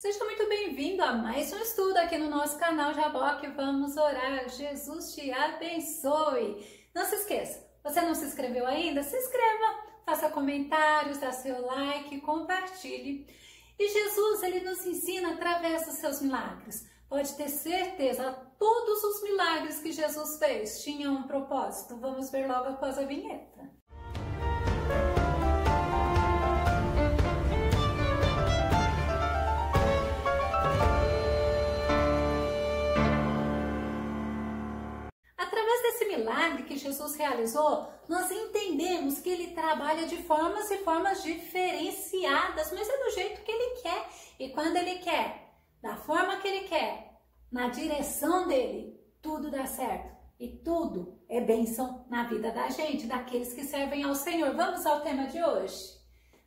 Seja muito bem-vindo a mais um estudo aqui no nosso canal Jaboque. Vamos orar. Jesus te abençoe. Não se esqueça, você não se inscreveu ainda? Se inscreva, faça comentários, dá seu like, compartilhe. E Jesus, ele nos ensina através dos seus milagres. Pode ter certeza, todos os milagres que Jesus fez tinham um propósito. Vamos ver logo após a vinheta. Através desse milagre que Jesus realizou, nós entendemos que ele trabalha de formas e formas diferenciadas, mas é do jeito que ele quer. E quando ele quer, da forma que ele quer, na direção dele, tudo dá certo. E tudo é bênção na vida da gente, daqueles que servem ao Senhor. Vamos ao tema de hoje.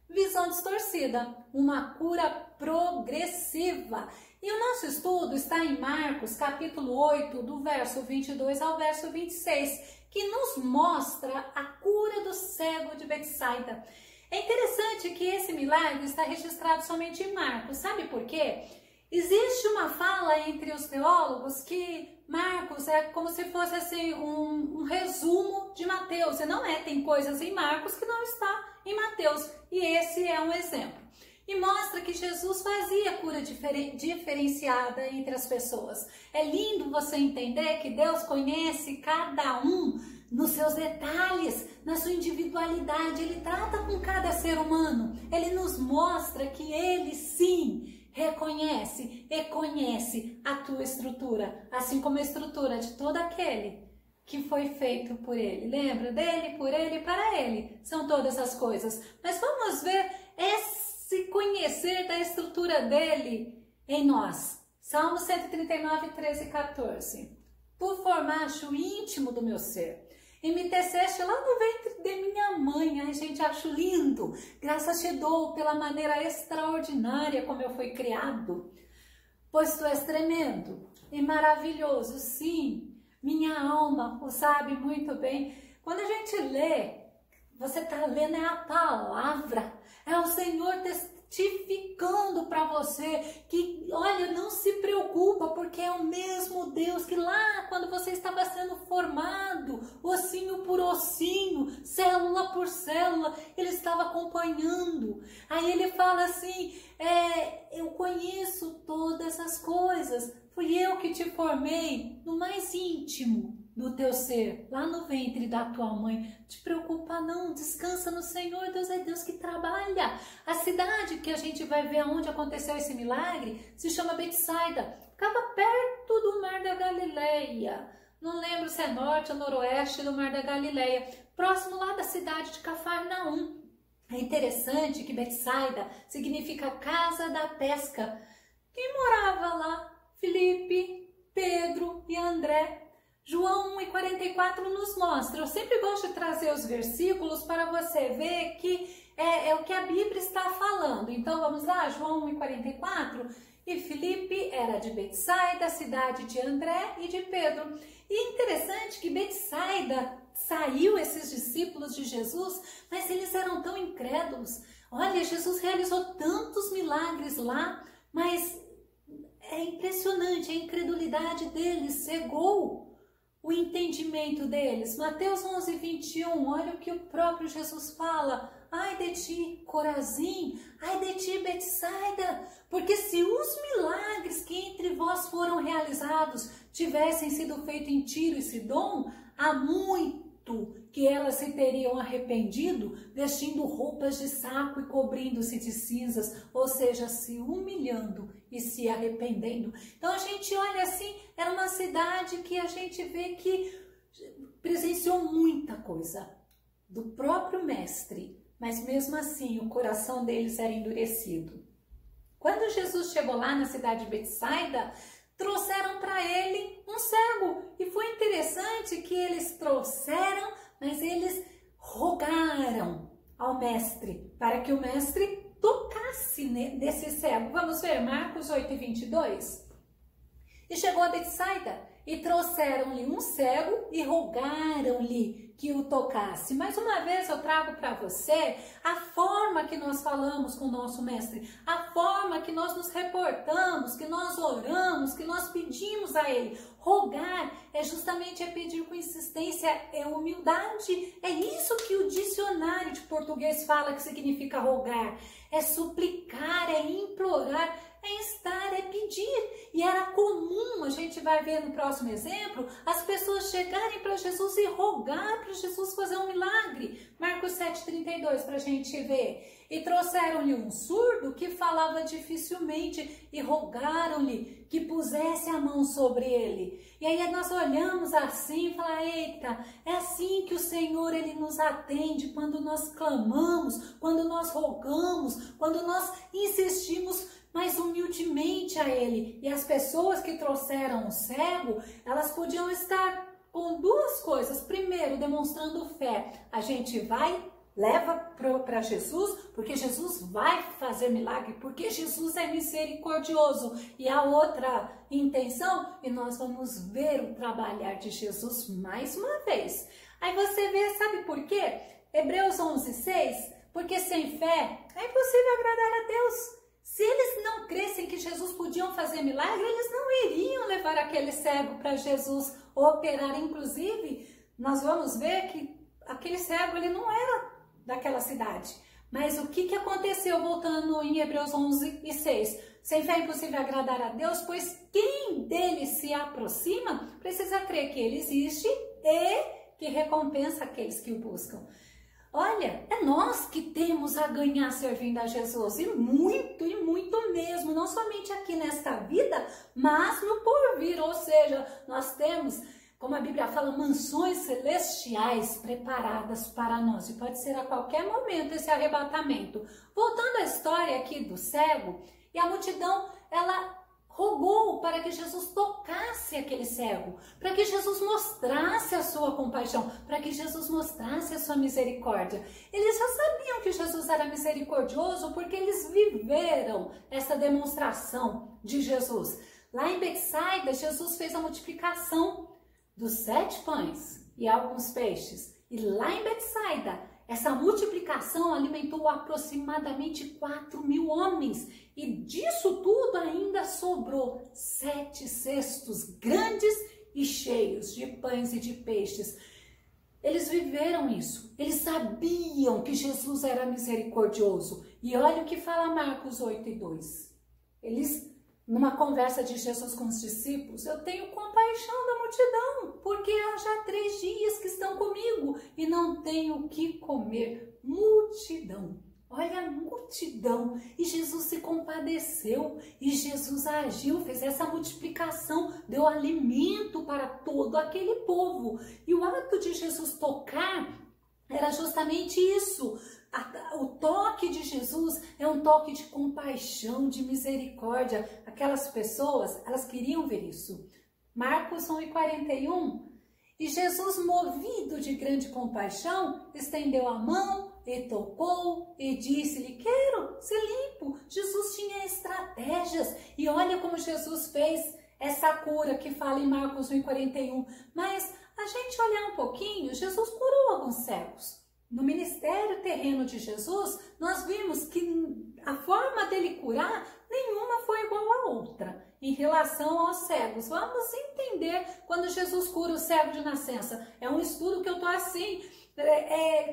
Visão distorcida, uma cura progressiva. E o nosso estudo está em Marcos, capítulo 8, do verso 22 ao verso 26, que nos mostra a cura do cego de Betsaida. É interessante que esse milagre está registrado somente em Marcos. Sabe por quê? Existe uma fala entre os teólogos que Marcos é como se fosse assim um resumo de Mateus. E não é, tem coisas em Marcos que não está em Mateus. E esse é um exemplo. E mostra que Jesus fazia cura diferenciada entre as pessoas. É lindo você entender que Deus conhece cada um nos seus detalhes, na sua individualidade. Ele trata com cada ser humano. Ele nos mostra que ele sim reconhece e conhece a tua estrutura, assim como a estrutura de todo aquele que foi feito por ele. Lembra? Dele, por ele e para ele. São todas as coisas. Mas vamos ver esse conhecer da estrutura dele em nós. Salmo 139, 13 e 14. Tu formaste o íntimo do meu ser e me teceste lá no ventre de minha mãe. Ai, gente, acho lindo. Graças te dou pela maneira extraordinária como eu fui criado. Pois tu és tremendo e maravilhoso. Sim, minha alma o sabe muito bem. Quando a gente lê, você está lendo é a palavra. É o Senhor testificando para você que, olha, não se preocupa, porque é o mesmo Deus que lá, quando você estava sendo formado, ossinho por ossinho, célula por célula, ele estava acompanhando. Aí ele fala assim, eu conheço todas as coisas, fui eu que te formei no mais íntimo do teu ser, lá no ventre da tua mãe. Te preocupa não, descansa no Senhor. Deus é Deus que trabalha. A cidade que a gente vai ver onde aconteceu esse milagre se chama Betsaida, ficava perto do Mar da Galileia, não lembro se é norte ou noroeste do Mar da Galileia, próximo lá da cidade de Cafarnaum. É interessante que Betsaida significa casa da pesca. Quem morava lá? Filipe, Pedro e André. João 1,44 nos mostra. Eu sempre gosto de trazer os versículos para você ver que é o que a Bíblia está falando. Então vamos lá, João 1,44. E Filipe era de Betsaida, cidade de André e de Pedro. E interessante que Betsaida saiu esses discípulos de Jesus, mas eles eram tão incrédulos. Olha, Jesus realizou tantos milagres lá, mas é impressionante, a incredulidade deles cegou o entendimento deles. Mateus 11, 21, olha o que o próprio Jesus fala. Ai de ti, Corazim, ai de ti, Betsaida, porque se os milagres que entre vós foram realizados tivessem sido feitos em Tiro e Sidom, há muito que elas se teriam arrependido, vestindo roupas de saco e cobrindo-se de cinzas, ou seja, se humilhando e se arrependendo. Então a gente olha assim, era uma cidade que a gente vê que presenciou muita coisa do próprio mestre, mas mesmo assim o coração deles era endurecido. Quando Jesus chegou lá na cidade de Betsaida, trouxeram para ele um cego. E foi interessante que eles trouxeram, mas eles rogaram ao mestre, para que o mestre tocasse nesse cego. Vamos ver Marcos 8, 22. E chegou a Betsaida, e trouxeram-lhe um cego e rogaram-lhe que o tocasse. Mais uma vez eu trago para você a forma que nós falamos com o nosso mestre, a forma que nós nos reportamos, que nós oramos, que nós pedimos a ele. Rogar é justamente pedir com insistência, é humildade. É isso que o dicionário de português fala que significa rogar. É suplicar, é implorar, é estar, é pedir. E era comum, a gente vai ver no próximo exemplo, as pessoas chegarem para Jesus e rogar para Jesus fazer um milagre. Marcos 7,32 para a gente ver. E trouxeram-lhe um surdo que falava dificilmente e rogaram-lhe que pusesse a mão sobre ele. E aí nós olhamos assim e falamos, eita, é assim que o Senhor ele nos atende quando nós clamamos, quando nós rogamos, quando nós insistimos mais humildemente a ele. E as pessoas que trouxeram o cego, elas podiam estar com duas coisas. Primeiro, demonstrando fé. A gente vai, leva para Jesus, porque Jesus vai fazer milagre, porque Jesus é misericordioso. E a outra intenção, e nós vamos ver o trabalhar de Jesus mais uma vez. Aí você vê, sabe por quê? Hebreus 11:6, porque sem fé é impossível agradar a Deus. Se eles não crescem que Jesus podia fazer milagre, eles não iriam levar aquele cego para Jesus operar. Inclusive, nós vamos ver que aquele cego ele não era daquela cidade. Mas o que aconteceu, voltando em Hebreus 11:6? Sem fé é impossível agradar a Deus, pois quem dele se aproxima precisa crer que ele existe e que recompensa aqueles que o buscam. Olha, é nós que temos a ganhar servindo a Jesus, e muito mesmo, não somente aqui nesta vida, mas no porvir, ou seja, nós temos, como a Bíblia fala, mansões celestiais preparadas para nós, e pode ser a qualquer momento esse arrebatamento. Voltando à história aqui do cego, e a multidão, ela rogou para que Jesus tocasse aquele cego, para que Jesus mostrasse a sua compaixão, para que Jesus mostrasse a sua misericórdia. Eles já sabiam que Jesus era misericordioso porque eles viveram essa demonstração de Jesus. Lá em Betsaida, Jesus fez a multiplicação dos 7 pães e alguns peixes. E lá em Betsaida, essa multiplicação alimentou aproximadamente 4.000 homens. E disso tudo ainda sobrou 7 cestos grandes e cheios de pães e de peixes. Eles viveram isso. Eles sabiam que Jesus era misericordioso. E olha o que fala Marcos 8:2. Eles, numa conversa de Jesus com os discípulos, eu tenho compaixão da multidão, porque há já 3 dias que estão comigo e não tenho o que comer. Multidão. Olha a multidão. E Jesus se compadeceu. E Jesus agiu, fez essa multiplicação, deu alimento para todo aquele povo. E o ato de Jesus tocar era justamente isso. O toque de Jesus é um toque de compaixão, de misericórdia. Aquelas pessoas, elas queriam ver isso. Marcos 1:41. E Jesus, movido de grande compaixão, estendeu a mão e tocou e disse-lhe, quero ser limpo. Jesus tinha estratégias. E olha como Jesus fez essa cura que fala em Marcos 1:41. Mas a gente olhar um pouquinho, Jesus curou alguns cegos. No ministério terreno de Jesus, nós vimos que a forma dele curar, nenhuma foi igual à outra. Em relação aos cegos, vamos entender quando Jesus cura o cego de nascença. É um estudo que eu estou assim,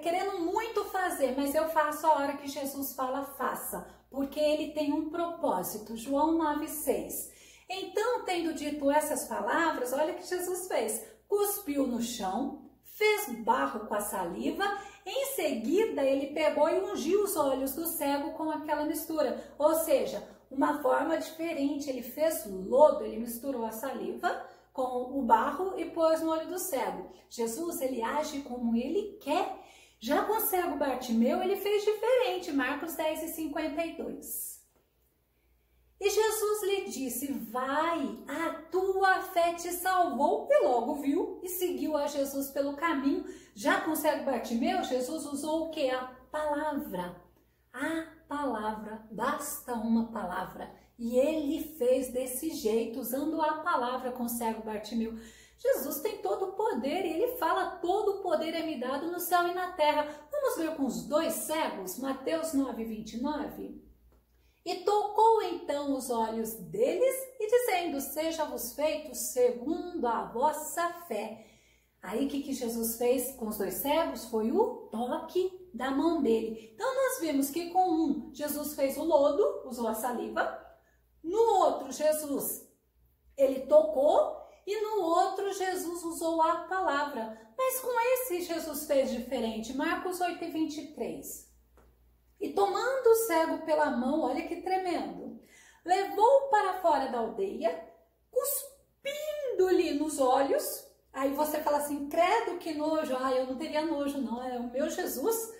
querendo muito fazer, mas eu faço a hora que Jesus fala, faça. Porque ele tem um propósito. João 9:6. Então, tendo dito essas palavras, olha o que Jesus fez. Cuspiu no chão, fez barro com a saliva. Em seguida, ele pegou e ungiu os olhos do cego com aquela mistura. Ou seja, uma forma diferente. Ele fez lodo, ele misturou a saliva com o barro e pôs no olho do cego. Jesus, ele age como ele quer. Já com o cego Bartimeu, ele fez diferente. Marcos 10:52. E Jesus lhe disse, vai, a tua fé te salvou. E logo viu e seguiu a Jesus pelo caminho. Já com o cego Bartimeu, Jesus usou o que? A palavra. A palavra, basta uma palavra. E ele fez desse jeito, usando a palavra com o cego Bartimeu. Jesus tem todo o poder e ele fala: todo o poder é me dado no céu e na terra. Vamos ver com os dois cegos, Mateus 9:29. E tocou então os olhos deles e dizendo: seja-vos feito segundo a vossa fé. Aí o que Jesus fez com os dois cegos? Foi o toque da mão dele. Então nós vimos que com um, Jesus fez o lodo, usou a saliva. No outro, Jesus, ele tocou. E no outro, Jesus usou a palavra. Mas com esse, Jesus fez diferente. Marcos 8:23. E tomando o cego pela mão, olha que tremendo, levou-o para fora da aldeia, cuspindo-lhe nos olhos. Aí você fala assim: credo, que nojo. Ah, eu não teria nojo, não. É o meu Jesus.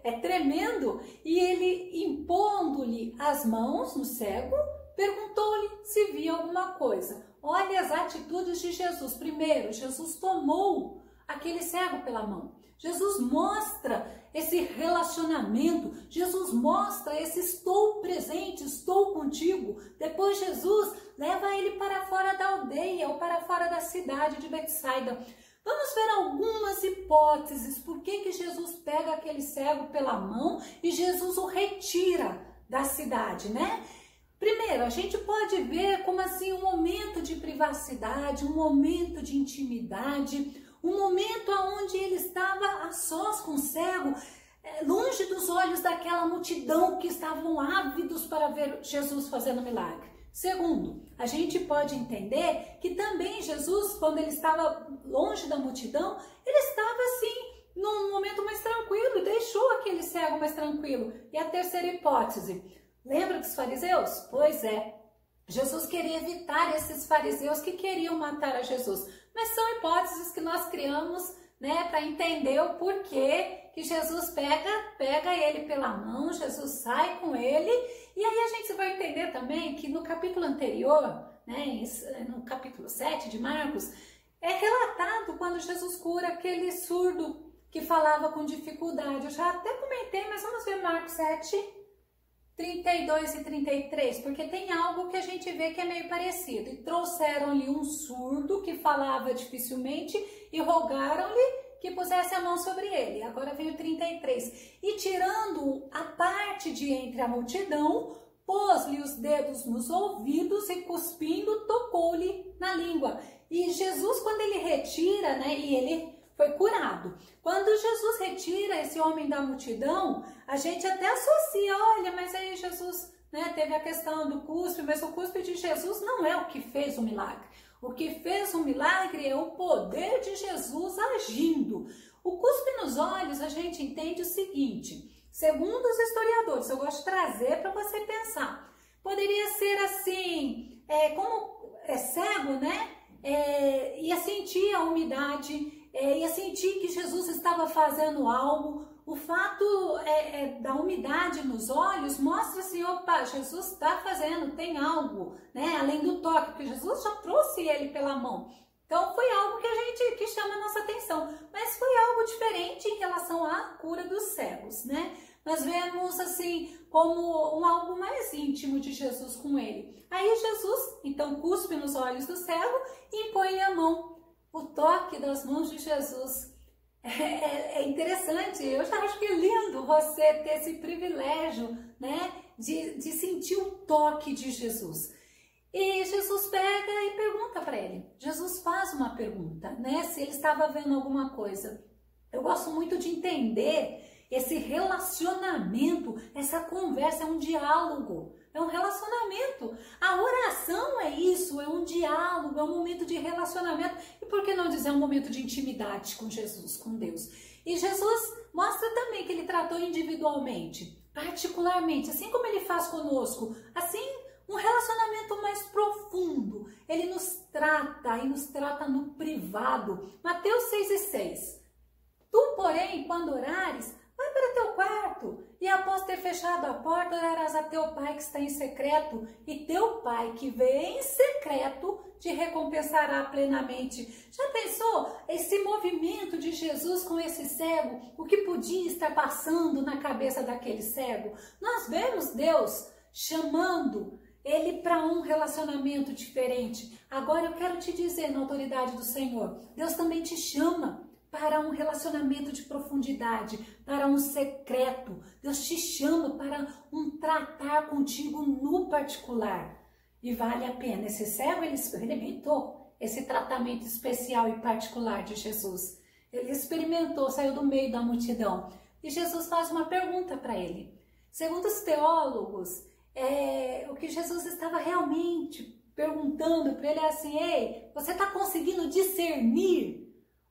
É tremendo. E ele, impondo-lhe as mãos no cego, perguntou-lhe se via alguma coisa. Olha as atitudes de Jesus. Primeiro, Jesus tomou aquele cego pela mão. Jesus mostra esse relacionamento. Jesus mostra esse estou presente, estou contigo. Depois Jesus leva ele para fora da aldeia ou para fora da cidade de Betsaida. Vamos ver algumas hipóteses. Por que Jesus pega aquele cego pela mão e Jesus o retira da cidade, né? Primeiro, a gente pode ver como assim um momento de privacidade, um momento de intimidade, um momento onde ele estava a sós com o cego, longe dos olhos daquela multidão que estavam ávidos para ver Jesus fazendo milagre. Segundo, a gente pode entender que também Jesus, quando ele estava longe da multidão, ele estava assim, num momento mais tranquilo, e deixou aquele cego mais tranquilo. E a terceira hipótese, lembra dos fariseus? Pois é, Jesus queria evitar esses fariseus que queriam matar a Jesus. Mas são hipóteses que nós criamos, né, para entender o porquê que Jesus pega ele pela mão, Jesus sai com ele. E aí a gente vai entender também que no capítulo anterior, né, no capítulo 7 de Marcos, é relatado quando Jesus cura aquele surdo que falava com dificuldade. Eu já até comentei, mas vamos ver Marcos 7, 32 e 33, porque tem algo que a gente vê que é meio parecido. E trouxeram-lhe um surdo que falava dificilmente e rogaram-lhe que pusesse a mão sobre ele. Agora vem o 33. E tirando a parte de entre a multidão, pôs-lhe os dedos nos ouvidos e cuspindo, tocou-lhe na língua. E Jesus, quando ele retira, né, e ele foi curado. Quando Jesus retira esse homem da multidão, a gente até associa, olha, mas aí Jesus, né, teve a questão do cuspe, mas o cuspe de Jesus não é o que fez o milagre. O que fez o milagre é o poder de Jesus agindo. O cuspe nos olhos, a gente entende o seguinte, segundo os historiadores, eu gosto de trazer para você pensar, poderia ser assim, como é cego, né, ia sentir a umidade, ia sentir que Jesus estava fazendo algo. O fato da umidade nos olhos mostra assim, opa, Jesus está fazendo, tem algo, né? Além do toque, porque Jesus já trouxe ele pela mão. Então foi algo que chama a nossa atenção, mas foi algo diferente em relação à cura dos cegos, né? Nós vemos assim como algo mais íntimo de Jesus com ele. Aí Jesus então cuspe nos olhos do cego e impõe a mão. O toque das mãos de Jesus é interessante. Eu já acho que é lindo você ter esse privilégio, né, de sentir o toque de Jesus. E Jesus pega e pergunta para ele. Jesus faz uma pergunta, né, se ele estava vendo alguma coisa. Eu gosto muito de entender esse relacionamento, essa conversa, é um diálogo. É um relacionamento. A oração é isso, é um diálogo, é um momento de relacionamento. E por que não dizer um momento de intimidade com Jesus, com Deus? E Jesus mostra também que ele tratou individualmente, particularmente, assim como ele faz conosco, assim, um relacionamento mais profundo. Ele nos trata e nos trata no privado. Mateus 6:6. Tu, porém, quando orares, vai para teu quarto e após ter fechado a porta, orarás a teu pai que está em secreto, e teu pai que vê em secreto te recompensará plenamente. Já pensou esse movimento de Jesus com esse cego? O que podia estar passando na cabeça daquele cego? Nós vemos Deus chamando ele para um relacionamento diferente. Agora eu quero te dizer, na autoridade do Senhor, Deus também te chama para um relacionamento de profundidade, para um secreto. Deus te chama para um tratar contigo no particular. E vale a pena. Esse cego, ele experimentou esse tratamento especial e particular de Jesus. Ele experimentou, saiu do meio da multidão. E Jesus faz uma pergunta para ele. Segundo os teólogos, o que Jesus estava realmente perguntando para ele é assim: ei, você está conseguindo discernir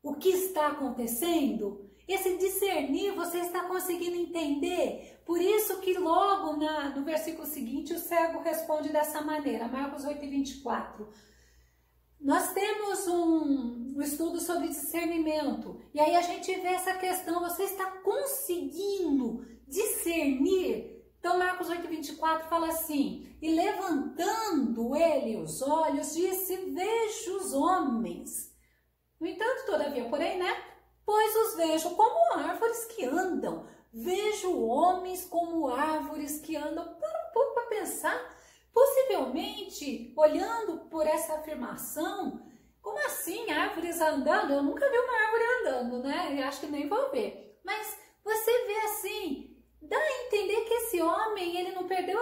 o que está acontecendo? Esse discernir, você está conseguindo entender? Por isso que logo no versículo seguinte o cego responde dessa maneira, Marcos 8:24. Nós temos um estudo sobre discernimento, e aí a gente vê essa questão, você está conseguindo discernir? Então Marcos 8:24 fala assim: e levantando ele os olhos, disse, vejo os homens. No entanto, todavia, porém, pois os vejo como árvores que andam. Vejo homens como árvores que andam. Para um pouco para pensar. Possivelmente, olhando por essa afirmação, como assim árvores andando? Eu nunca vi uma árvore andando, Eu acho que nem vou ver. Mas você vê assim, dá a entender que esse homem, ele não perdeu,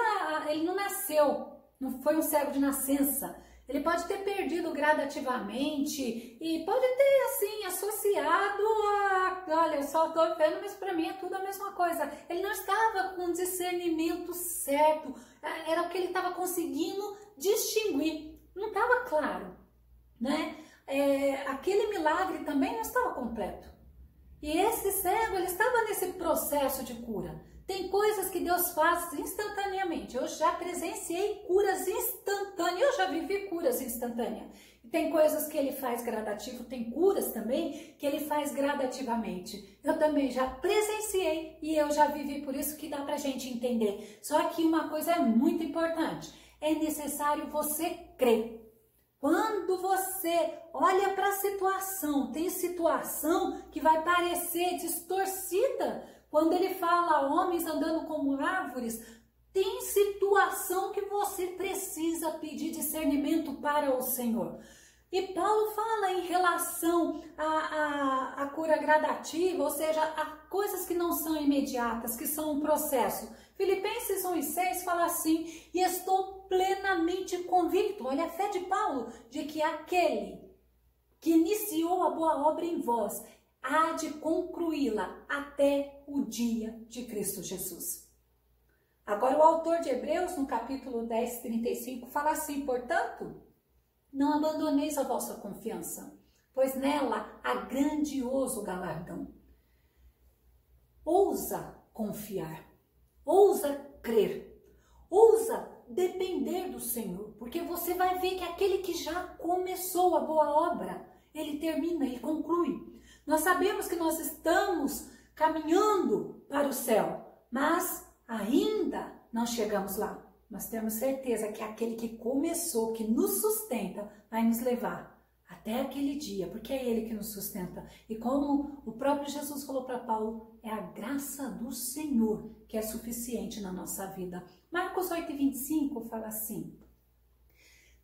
ele não nasceu, não foi um cego de nascença. Ele pode ter perdido gradativamente e pode ter, assim, associado olha, eu só estou vendo, mas para mim é tudo a mesma coisa. Ele não estava com discernimento certo, era o que ele estava conseguindo distinguir, não estava claro, aquele milagre também não estava completo. E esse cego, ele estava nesse processo de cura. Tem coisas que Deus faz instantaneamente. Eu já presenciei curas instantâneas. Eu já vivi curas instantâneas. E tem coisas que ele faz gradativo. Tem curas também que ele faz gradativamente. Eu também já presenciei e eu já vivi. Por isso que dá pra gente entender. Só que uma coisa é muito importante. É necessário você crer. Quando você olha para a situação, tem situação que vai parecer distorcida. Quando ele fala homens andando como árvores, tem situação que você precisa pedir discernimento para o Senhor. E Paulo fala em relação à cura gradativa, ou seja, a coisas que não são imediatas, que são um processo. Filipenses 1:6 fala assim: e estou plenamente convicto, olha a fé de Paulo, de que aquele que iniciou a boa obra em vós há de concluí-la até o dia de Cristo Jesus. Agora o autor de Hebreus, no capítulo 10:35, fala assim: portanto, não abandoneis a vossa confiança, pois nela há grandioso galardão. Ousa confiar, ousa crer, ousa depender do Senhor, porque você vai ver que aquele que já começou a boa obra, ele termina, ele conclui. Nós sabemos que nós estamos caminhando para o céu, mas ainda não chegamos lá. Nós temos certeza que aquele que começou, que nos sustenta, vai nos levar até aquele dia, porque é ele que nos sustenta. E como o próprio Jesus falou para Paulo, é a graça do Senhor que é suficiente na nossa vida. Marcos 8:25 fala assim: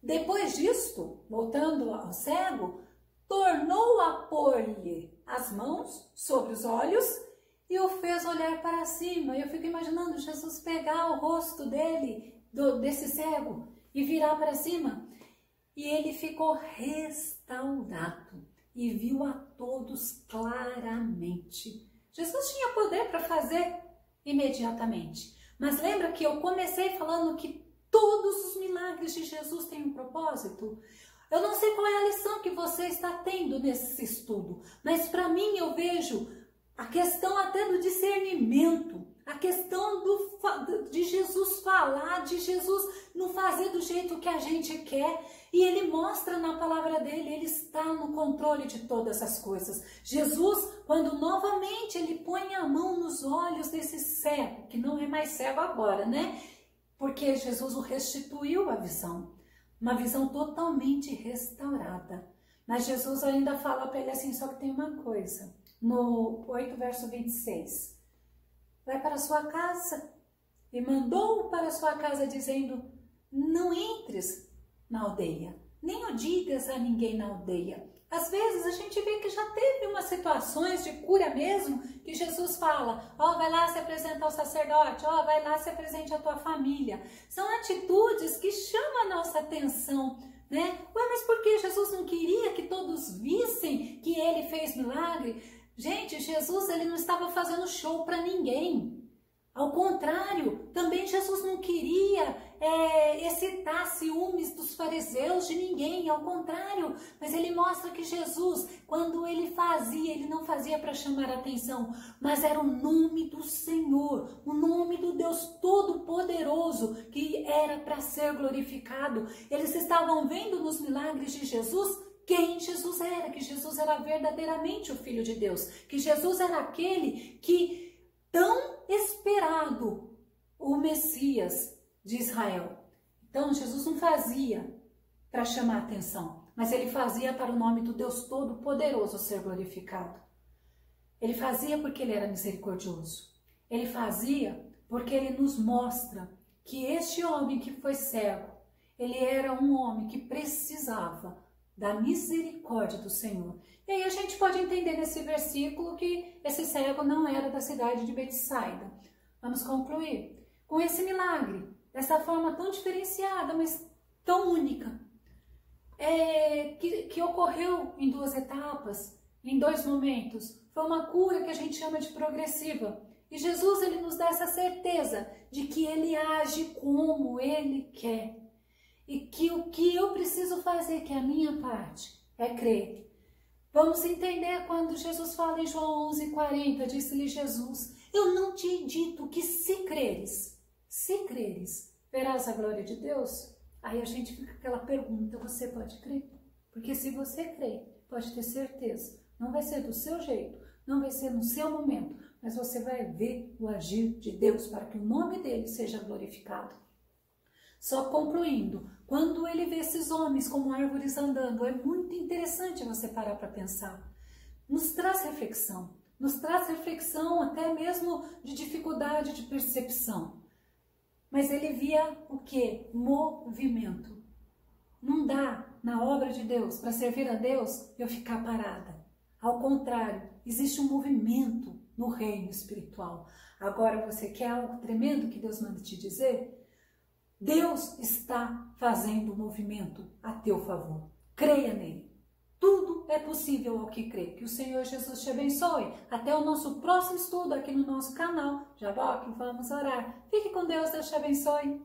depois disto, voltando ao cego, tornou a pôr-lhe as mãos sobre os olhos e o fez olhar para cima. Eu fico imaginando Jesus pegar o rosto desse cego e virar para cima. E ele ficou restaurado e viu a todos claramente. Jesus tinha poder para fazer imediatamente. Mas lembra que eu comecei falando que todos os milagres de Jesus têm um propósito? Eu não sei qual é a lição que você está tendo nesse estudo, mas para mim eu vejo a questão até do discernimento, a questão de Jesus falar, de Jesus não fazer do jeito que a gente quer. E ele mostra na palavra dele, ele está no controle de todas as coisas. Jesus, quando novamente ele põe a mão nos olhos desse cego, que não é mais cego agora, Porque Jesus o restituiu a visão. Uma visão totalmente restaurada. Mas Jesus ainda fala para ele assim, só que tem uma coisa. No 8, verso 26. Vai para a sua casa. E mandou-o para a sua casa dizendo, não entres na aldeia, nem o digas a ninguém na aldeia. Às vezes a gente vê que já teve umas situações de cura mesmo, que Jesus fala, ó, vai lá se apresentar ao sacerdote, ó, vai lá se apresente à tua família. São atitudes que chamam a nossa atenção, né? Ué, mas por que Jesus não queria que todos vissem que ele fez milagre? Gente, Jesus, ele não estava fazendo show para ninguém. Ao contrário, também Jesus não queria excitar ciúmes dos fariseus, de ninguém, ao contrário. Mas ele mostra que Jesus, quando ele fazia, ele não fazia para chamar a atenção, mas era o nome do Senhor, o nome do Deus Todo-Poderoso, que era para ser glorificado. Eles estavam vendo nos milagres de Jesus quem Jesus era, que Jesus era verdadeiramente o Filho de Deus, que Jesus era aquele que tão esperado, o Messias de Israel. Então Jesus não fazia para chamar atenção, mas ele fazia para o nome do Deus Todo-Poderoso ser glorificado. Ele fazia porque ele era misericordioso. Ele fazia porque ele nos mostra que este homem que foi cego, ele era um homem que precisava da misericórdia do Senhor. E aí a gente pode entender nesse versículo que esse cego não era da cidade de Betsaida. Vamos concluir com esse milagre, dessa forma tão diferenciada, mas tão única, que ocorreu em duas etapas, em dois momentos. Foi uma cura que a gente chama de progressiva. E Jesus, ele nos dá essa certeza de que ele age como ele quer. E que o que eu preciso fazer, que é a minha parte, é crer. Vamos entender quando Jesus fala em João 11:40, disse-lhe Jesus, eu não te dito que se creres, verás a glória de Deus? Aí a gente fica com aquela pergunta, você pode crer? Porque se você crer, pode ter certeza, não vai ser do seu jeito, não vai ser no seu momento, mas você vai ver o agir de Deus para que o nome dele seja glorificado. Só concluindo, quando ele vê esses homens como árvores andando, é muito interessante você parar para pensar. Nos traz reflexão até mesmo de dificuldade de percepção. Mas ele via o quê? Movimento. Não dá na obra de Deus, para servir a Deus, eu ficar parada. Ao contrário, existe um movimento no reino espiritual. Agora você quer algo tremendo que Deus manda te dizer? Deus está fazendo um movimento a teu favor. Creia nele. Tudo é possível ao que crê. Que o Senhor Jesus te abençoe. Até o nosso próximo estudo aqui no nosso canal. Jaboque, vamos orar. Fique com Deus, Deus te abençoe.